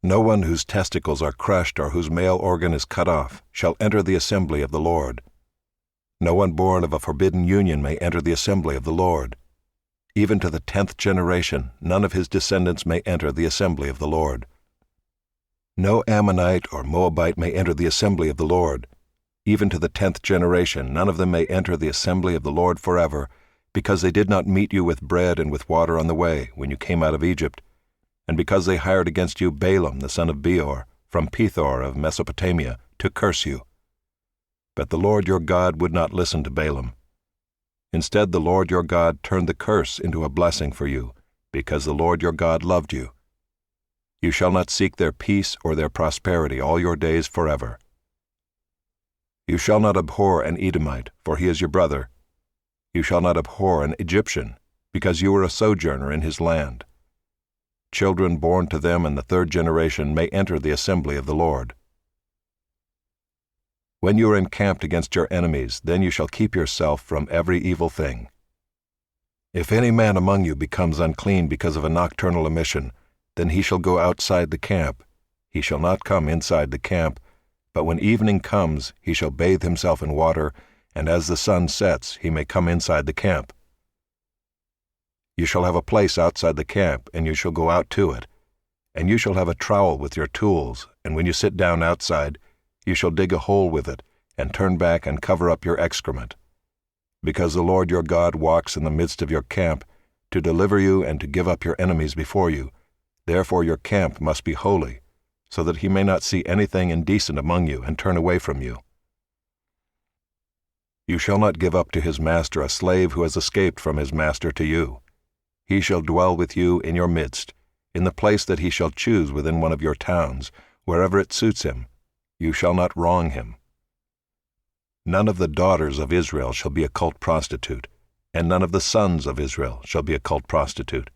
No one whose testicles are crushed or whose male organ is cut off shall enter the assembly of the Lord. No one born of a forbidden union may enter the assembly of the Lord. Even to the 10th generation, none of his descendants may enter the assembly of the Lord. No Ammonite or Moabite may enter the assembly of the Lord. Even to the 10th generation, none of them may enter the assembly of the Lord forever, because they did not meet you with bread and with water on the way when you came out of Egypt, and because they hired against you Balaam the son of Beor, from Pethor of Mesopotamia, to curse you. But the Lord your God would not listen to Balaam. Instead, the Lord your God turned the curse into a blessing for you, because the Lord your God loved you. You shall not seek their peace or their prosperity all your days forever. You shall not abhor an Edomite, for he is your brother. You shall not abhor an Egyptian, because you were a sojourner in his land. Children born to them in the 3rd generation may enter the assembly of the Lord. When you are encamped against your enemies, then you shall keep yourself from every evil thing. If any man among you becomes unclean because of a nocturnal emission, then he shall go outside the camp. He shall not come inside the camp, but when evening comes he shall bathe himself in water, and as the sun sets he may come inside the camp. You shall have a place outside the camp, and you shall go out to it. And you shall have a trowel with your tools, and when you sit down outside, you shall dig a hole with it, and turn back and cover up your excrement. Because the Lord your God walks in the midst of your camp, to deliver you and to give up your enemies before you, therefore your camp must be holy, so that he may not see anything indecent among you and turn away from you. You shall not give up to his master a slave who has escaped from his master to you. He shall dwell with you in your midst, in the place that he shall choose within one of your towns, wherever it suits him. You shall not wrong him. None of the daughters of Israel shall be a cult prostitute, and none of the sons of Israel shall be a cult prostitute.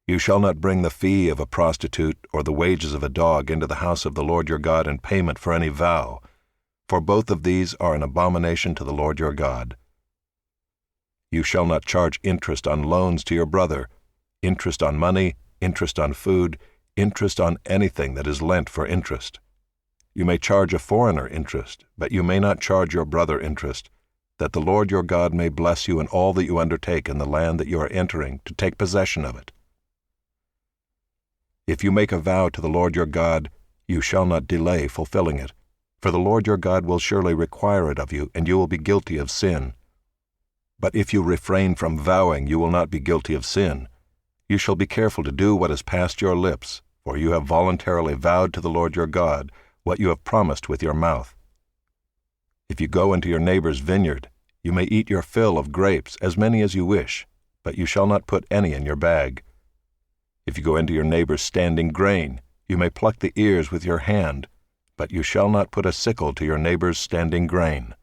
You shall not bring the fee of a prostitute or the wages of a dog into the house of the Lord your God in payment for any vow, for both of these are an abomination to the Lord your God. You shall not charge interest on loans to your brother, interest on money, interest on food, interest on anything that is lent for interest. You may charge a foreigner interest, but you may not charge your brother interest, that the Lord your God may bless you in all that you undertake in the land that you are entering to take possession of it. If you make a vow to the Lord your God, you shall not delay fulfilling it, for the Lord your God will surely require it of you, and you will be guilty of sin. But if you refrain from vowing, you will not be guilty of sin. You shall be careful to do what has passed your lips, for you have voluntarily vowed to the Lord your God what you have promised with your mouth. If you go into your neighbor's vineyard, you may eat your fill of grapes, as many as you wish, but you shall not put any in your bag. If you go into your neighbor's standing grain, you may pluck the ears with your hand, but you shall not put a sickle to your neighbor's standing grain.